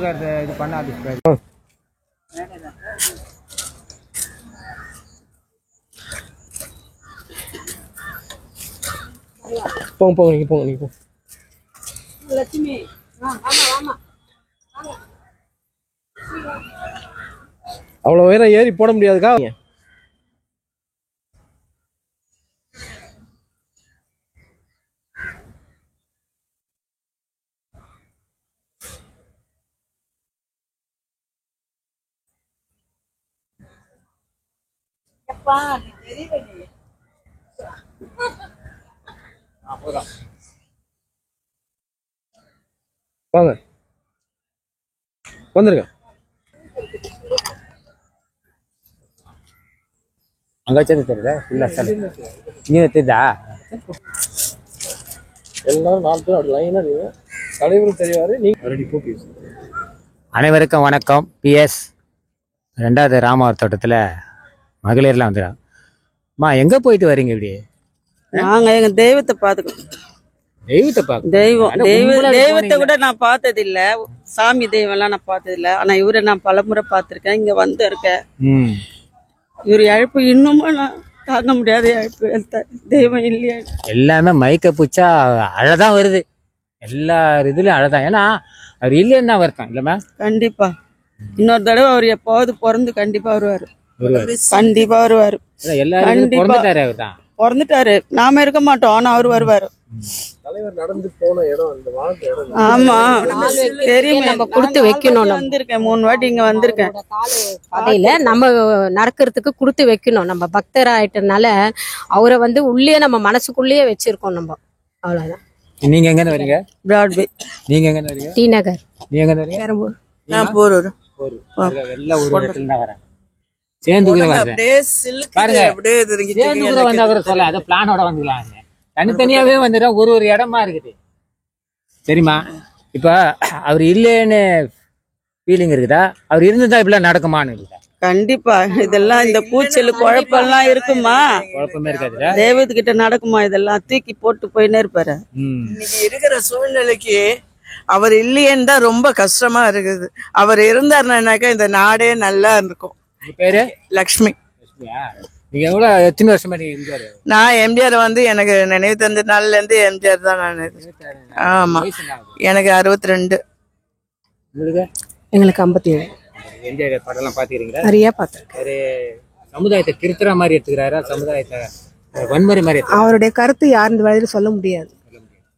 Sugar இது பண்ணாது. போங்க போங்க நீங்க போங்க நீங்க போங்க. லட்சுமி அவ்வளோ உயரம் ஏறி போட முடியாதுக்கா. வாங்க வந்துருங்க. அங்கே வச்சது தெரியல இல்லை சார் நீ தெரியுதா? எல்லாரும் 4 பேர் அப்படி லைனாக நீங்கள் தலைவரும் தெரியாரு. நீங்கள் ரெடி போட்டு. அனைவருக்கும் வணக்கம். PS 2வது ராமாவர் தோட்டத்தில் மகளிர்லாம் வந்துடும். அம்மா எங்கே போயிட்டு வரீங்க இப்படி? நாங்க எங்க தெய்வத்தை பாத்துக்கோம். தெய்வத்தை பார்க்க தெய்வத்தை கூட நான் பார்த்தது இல்ல. சாமி தெய்வம் எல்லாம் நான் பார்த்தது இல்ல. ஆனா இவரை நான் பலமுறை பார்த்திருக்கேன். இங்க வந்து இருக்கேன். இவர் இழப்பு இன்னுமும் நான் தாங்க முடியாத இழப்பு. தெய்வம் இல்லையா? எல்லாமே மயக்க பூச்சா அழதான் வருது. எல்லா இதுலயும் அழதான். ஏன்னா அவர் இல்லைன்னு தான் வருத்தம் இல்லைம்மா? கண்டிப்பா இன்னொரு தடவை அவர் எப்பாவது பிறந்து கண்டிப்பா வருவாரு. கண்டிப்பா வருவாரு. எல்லாரும் பிறந்துட்டாரு. நாம இருக்க மாட்டோம். ஆனா அவர் வருவாரு. தலைவர் நடந்து போன இடம் அந்த வாழ்க்கை இடம். ஆமா தெரியும். நம்ம கொடுத்து வைக்கணும். வந்திருக்கேன் 3 வாட்டி இங்க வந்திருக்கேன். அதையில நம்ம நடக்கிறதுக்கு கொடுத்து வைக்கணும். நம்ம பக்தர் ஆயிட்டனால அவரை வந்து உள்ளே நம்ம மனசுக்குள்ளேயே வச்சிருக்கோம் நம்ம. அவ்வளவுதான். நீங்க எங்க வரீங்க? பிராட்வே. நீங்க எங்க வரீங்க? டி நகர். நீங்க எங்க வரீங்க? பெரம்பூர். நான் போறோம். எல்லா ஒரு இடத்துல தான் வரேன். சேர்ந்து பாருங்க வந்தா கூட சொல்ல அதை பிளானோட வந்துக்கலாம். தனித்தனியாவே வந்துடும். ஒரு இடமா இருக்குது சரிம்மா. இப்ப அவர் இல்லைன்னு ஃபீலிங் இருக்குதா? அவர் இருந்துதான் இப்படிலாம் நடக்குமான்னு இருக்குதா? கண்டிப்பா இதெல்லாம் இந்த கூச்சல் குழப்பம்லாம் இருக்குமா? குழப்பமே இருக்காது. தெய்வத்துக்கிட்ட நடக்குமா? இதெல்லாம் தூக்கி போட்டு போயினே இருப்பாரு. இன்னைக்கு இருக்கிற சூழ்நிலைக்கு அவர் இல்லையேன்னு தான் ரொம்ப கஷ்டமா இருக்குது. அவர் இருந்தாருனாக்கா இந்த நாடே நல்லா இருக்கும். பேரு லக்ஷ்மி. நீங்க எவ்வளவு எத்தனை வருஷமா நீங்க எம்ஜிஆர்? நான் எம்ஜிஆர் வந்து எனக்கு நினைவு தந்த நாள்ல இருந்து எம்ஜிஆர் தான் நான். ஆமா எனக்கு 62. எங்களுக்கு 57. எம்ஜிஆர் படம்லாம் பாத்துக்கிறீங்களா? நிறைய பார்த்தேன். ஒரு சமுதாயத்தை திருத்துற மாதிரி எடுத்துக்கிறாரா, சமுதாயத்தை வன்முறை மாதிரி? அவருடைய கருத்து யாருன்னு வழியில் சொல்ல முடியாது.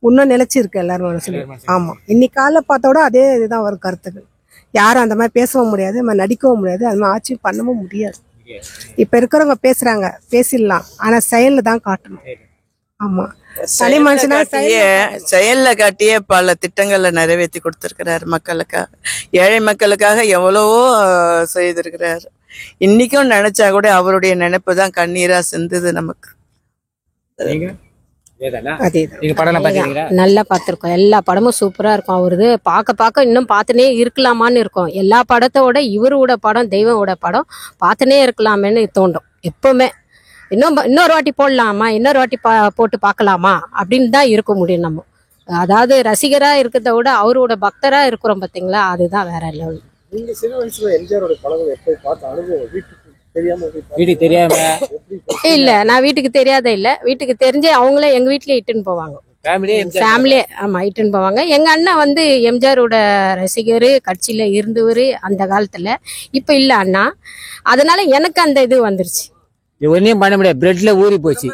இன்னும் நிலைச்சிருக்கு எல்லாரும் மனசுல. ஆமா இன்னைக்கு கால பார்த்தோட அதே இதுதான் வரும் கருத்துக்கள். யாரும் அந்த மாதிரி பேசவும் முடியாது, நம்ம நடிக்கவும் முடியாது, அது மாதிரி ஆட்சி பண்ணவும் முடியாது. இப்ப இருக்கிறவங்க பேசுறாங்க, பேசிடலாம், ஆனா செயல்ல தான் காட்டணும். ஆமா தனி மனுஷனா செயல்ல காட்டியே பல திட்டங்களை நிறைவேற்றி கொடுத்திருக்கிறாரு மக்களுக்காக. ஏழை மக்களுக்காக எவ்வளவோ செய்திருக்கிறாரு. இன்னைக்கும் நினைச்சா கூட அவருடைய நினைப்பு தான் கண்ணீரா சிந்துது நமக்கு. நல்லா பார்த்திருக்கோம். எல்லா படமும் சூப்பரா இருக்கும். அவருது பார்க்க இன்னும் பார்த்துனே இருக்கலாமான்னு இருக்கும். எல்லா படத்தோட இவரோட படம், தெய்வவோட படம் பார்த்துனே இருக்கலாமேன்னு தோண்டும் எப்பவுமே. இன்னொரு வாட்டி போடலாமா, இன்னொரு வாட்டி போட்டு பார்க்கலாமா அப்படின்னு தான் இருக்க முடியும் நம்ம. அதாவது ரசிகரா இருக்கிறத விட அவரோட பக்தரா இருக்கிறோம் பாத்தீங்களா, அதுதான் வேற லெவல். நீங்க சிறு வயசுல எம்ஜிஆரோட படம் எப்போ பார்த்த அனுபவம்? வீட்டுக்கு தெரியாம இல்ல, நான் வீட்டுக்கு தெரியாத இல்ல, வீட்டுக்கு தெரிஞ்சே அவங்களே எங்க வீட்லயே இட்டுன்னு போவாங்க. ஃபேமிலியே ஆமா இட்டுன்னு போவாங்க. எங்க அண்ணன் வந்து எம்ஜிஆரோட ரசிகர், கட்சியில இருந்தவரு அந்த காலத்துல. இப்ப இல்ல அண்ணா, அதனால எனக்கு அந்த இது வந்துருச்சு. ஒன்னும் பண்ண முடியாது, பிளட்ல ஊறி போச்சு.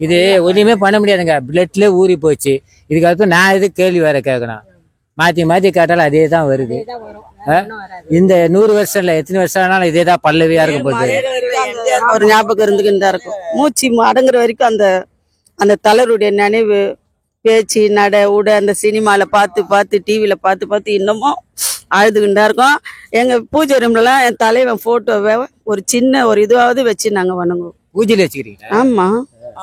இது ஒன்னுமே பண்ண முடியாதுங்க, பிளட்ல ஊறி போச்சு. இதுக்கு அடுத்து நான் எது கேள்வி வேற கேட்கணும்? மாத்தி கேட்டாலும் அதே தான் வருது. இந்த 100 வருஷம் இல்ல, எத்தனை வருஷம் ஆனாலும் இதே தான் பல்லவியா இருக்கும் போது. அவர் ஞாபகம் இருந்துக்கிட்டு தான் இருக்கும். மூச்சு அடங்குற வரைக்கும் அந்த அந்த தலைவருடைய நினைவு, பேச்சு, நட உட அந்த சினிமால பார்த்து டிவியில பார்த்து இன்னமும் அழுதுகிட்டு தான் இருக்கோம். எங்க பூஜை ரூம்லாம் என் தலைவன் போட்டோவை ஒரு சின்ன ஒரு இதுவாவது வச்சு நாங்க வணங்குவோம். பூஜையில வச்சுக்கிறீங்க? ஆமா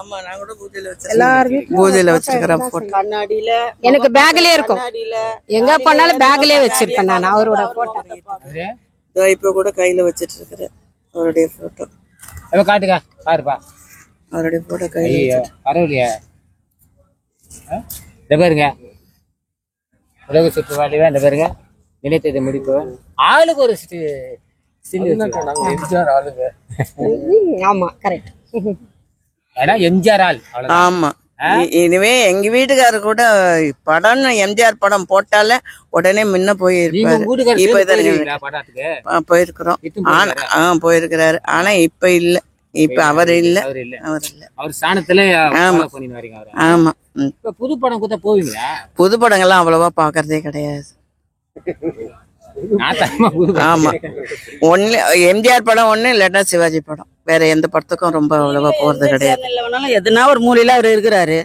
ஆமா நான் கூட பூஜையில வச்சிருக்கிறேன். கண்ணாடியில எனக்கு பேக்லயே இருக்கும். எங்க பண்ணாலும் பேக்லயே வச்சிருப்பேன் நான் அவரோட போட்டோ. இப்ப கூட கையில வச்சிட்டு இருக்கிறேன் அவருடைய போட்டோ. காட்டுக்கா பாருப்பா, அவருடைய போட்டோ கையில. பரவாயில்லையா? இந்த பாருங்க, உலக சுற்றுவாளிவா இந்த பாருங்க, நிலைத்ததை முடிப்பு ஆளுக்கு ஒரு ஸ்டில் நாங்க எம்ஜிஆர் ஆளுங்க. ஆமா கரெக்ட். ஏன்னா எம்ஜிஆர் ஆள். ஆமா. இனிமே எங்க வீட்டுக்காரரு கூட படம் எம்ஜிஆர் படம் போட்டாலே உடனே முன்ன போயிருக்கிறோம். போயிருக்கிறாரு. ஆனா இப்ப இல்ல. இப்ப அவர் இல்ல. அவர் ஸ்தானத்துல. ஆமா. இப்ப புது படம் கூட போவீங்களா? புது படங்கள்லாம் அவ்வளவா பாக்குறதே கிடையாது. ஆமா. ஒண்ணு எம்ஜிஆர் படம் ஒண்ணு இல்லன்னா சிவாஜி படம். வேற எந்த படத்துக்கும் ரொம்ப அவ்வளவா போறது கிடையாது. எதுனா ஒரு மூலையில அவர் இருக்கிறாரு,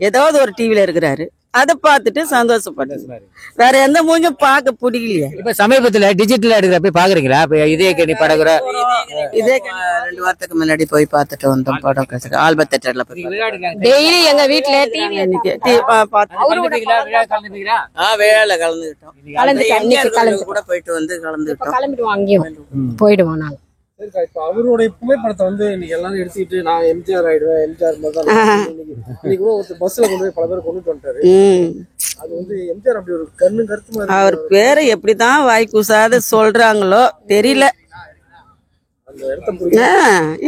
ஏதாவது ஒரு டிவில இருக்கிறாரு, அதை பார்த்துட்டு சந்தோஷப்பட்டு வேற எந்த மூஞ்சும் பார்க்க பிடிக்கலையே. இப்ப சமீபத்துல டிஜிட்டல் எடுக்கிற போய் பாக்குறீங்களா? இதே கணி படகுற இதே 2 வாரத்துக்கு முன்னாடி போய் பார்த்துட்டு வந்தோம். படம் ஆல்பம் தியேட்டர்ல போய் டெய்லி எங்க வீட்டுல டிவி வேலை கலந்துக்கிட்டோம். கூட போயிட்டு வந்து கிளம்பிடுவோம். அங்கேயும் போயிடுவோம் நாங்க. சரிக்கா, இப்ப அவருடைய புகைப்படத்தை வந்து இன்னைக்கு எல்லாரும் எடுத்துக்கிட்டு நான் எம்ஜிஆர் ஆயிடுவேன், எம்ஜிஆர் மாதிரி தான் இன்னைக்கு கூட ஒரு பஸ்ல கொண்டு போய் பல பேர் கொண்டுட்டு வந்துட்டாரு. அது வந்து எம்ஜிஆர் அப்படி ஒரு கருத்து மாதிரி. அவர் பேரை எப்படிதான் வாய் கூசாத சொல்றாங்களோ தெரியல. அந்த இடத்த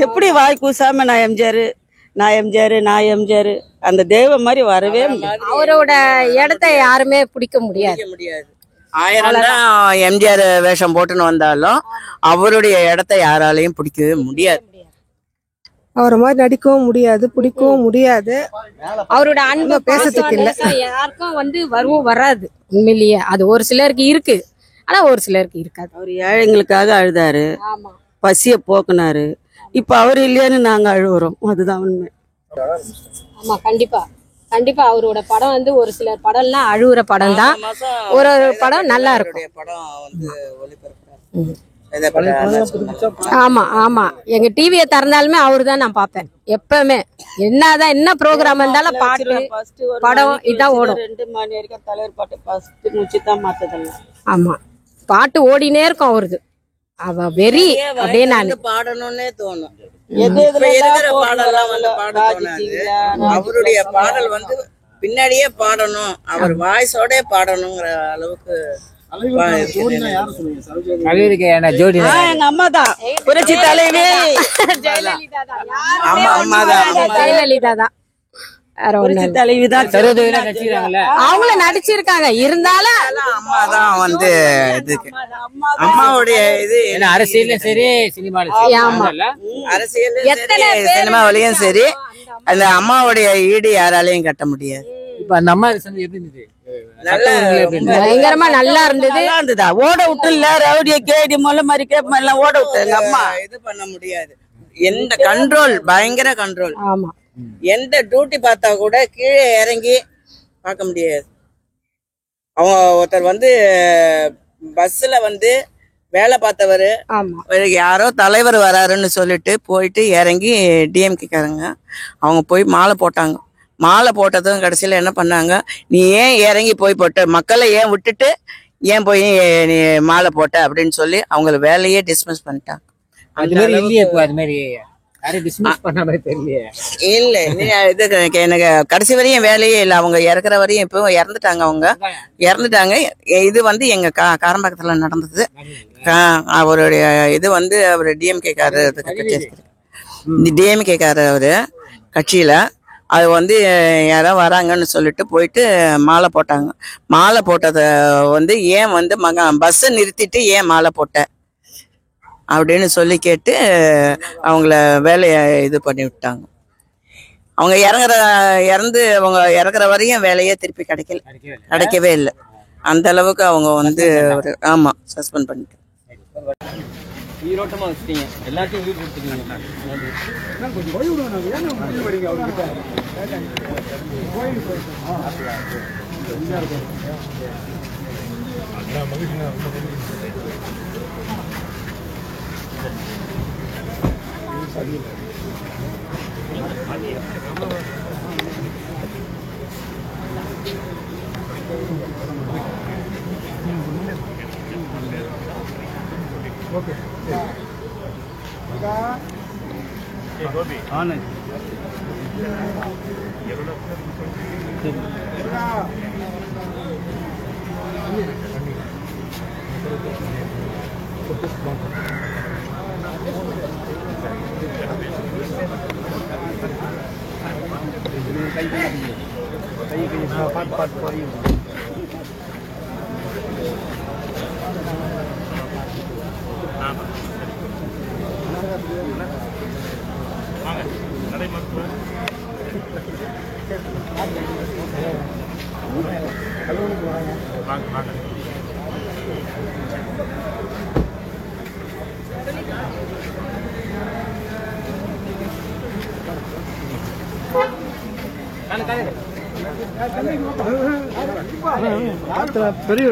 எப்படி வாய் கூசாம நான் எம்ஜிஆர், நான் எம்ஜிஆர், நான் எம்ஜிஆர், அந்த தெய்வம் மாதிரி வரவே முடியாது. அவரோட இடத்த யாருமே பிடிக்க முடியாது. 1000 தான் எம்ஜிஆர் வேஷம் போட்டுன்னு வந்தாலும் அவருடைய இடத்த யாராலையும் பிடிக்கவே முடியாது. அவரை மாதிரி நடிக்கவும் முடியாது, பிடிக்கவும் முடியாது. அவரோட அன்பை பேசுறதுக்கு இல்ல. யாருக்கும் வந்து வரவும் வராது உண்மையிலேயே. அது ஒரு சிலருக்கு இருக்கு, ஆனா ஒரு சிலருக்கு இருக்காது. அவர் ஏழைங்களுக்காக அழுதாரு, பசிய போக்குனாரு. இப்ப அவர் இல்லையான்னு நாங்க அழுவுறோம். அதுதான் உண்மை. ஆமா கண்டிப்பா கண்டிப்பா. அவரோட படம் வந்து ஒரு சிலர் படம்லாம் அழுகுற படம் தான், ஒரு ஒரு படம் நல்லா இருக்கும். ஆமா ஆமா. எங்க டிவியை திறந்தாலுமே அவரு தான் நான் பாப்பேன் எப்பவுமே. என்ன ப்ரோக்ராம் இருந்தாலும் பாட்டு படம் இதான் ஓடும். 2 மணி வரைக்கும் தலைவர் பாட்டு ஃபர்ஸ்ட் மூச்சு தான் மாத்ததெல்லாம். ஆமா பாட்டு ஓடினே இருக்கும் அவருது. அவ வெறி அப்படியே நான் பாடணும்னே தோணும். அவருடைய பாடல் வந்து பின்னாடியே பாடணும், அவர் வாய்ஸோட பாடணுங்கிற அளவுக்கு. எங்க அம்மா தான் புரட்சி தலைவி, ஜெயலலிதா தான். தலைவிதான். அவங்கள நடிச்சிருக்காங்க. இருந்தாலும் அம்மா தான் வந்து இதுக்கு அம்மாவுடைய இது அரசியலும் சரி சினிமாவிலையும் சரி அந்த அம்மாவுடைய ஈடு யாராலையும் கட்ட முடியாது. இப்ப அந்த அம்மா எப்படி இருந்தது? பயங்கரமா நல்லா இருந்தது. ஓட விட்டுல ரவுடிய கேடி மொல்ல மாதிரி கேப் எல்லாம் ஓட விட்டு எங்க அம்மா இது பண்ண முடியாது. எந்த கண்ட்ரோல், பயங்கர கண்ட்ரோல். ஆமா. எந்த டியூட்டி பார்த்தா கூட கீழே இறங்கி பார்க்க முடியாது. அவங்க ஒருத்தர் வந்து பஸ்ல வந்து வேலை பார்த்தவர், யாரோ தலைவர் வராருன்னு சொல்லிட்டு போயிட்டு இறங்கி டிஎம்கேக்காரங்க அவங்க போய் மாலை போட்டாங்க. மாலை போட்டதும் கடைசியில் என்ன பண்ணாங்க, நீ ஏன் இறங்கி போய் போட்ட, மக்களை ஏன் விட்டுட்டு ஏன் போய் நீ மாலை போட்ட அப்படின்னு சொல்லி அவங்கள வேலையே டிஸ்மிஸ் பண்ணிட்டாங்க. இல்ல இது எனக்கு கடைசி வரையும் வேலையே இல்லை. அவங்க இறக்குற வரையும் இப்போ இறந்துட்டாங்க. அவங்க இறந்துட்டாங்க. இது வந்து எங்க காரம்பாக்கத்துல நடந்தது. அவருடைய இது வந்து அவரு டிஎம்கே காரர் அவரு கட்சியில. அது வந்து யாரோ வராங்கன்னு சொல்லிட்டு போயிட்டு மாலை போட்டாங்க. மாலை போட்டதை வந்து ஏன் வந்து பஸ்ஸை நிறுத்திட்டு ஏன் மாலை போட்ட அப்படின்னு சொல்லி கேட்டு அவங்கள வேலையை இது பண்ணி விட்டாங்க. அவங்க இறந்து அவங்க இறக்குற வரையும் வேலையே திருப்பி கிடைக்கவே இல்லை. அந்த அளவுக்கு அவங்க வந்து ஆமா சஸ்பெண்ட் பண்ணிட்டு ஈரோட்டமா வச்சிட்டீங்க. எல்லாத்தையும் வீடு கொடுத்துருக்கீங்க. ஓகே கோபி ஆனந்த் பெரிய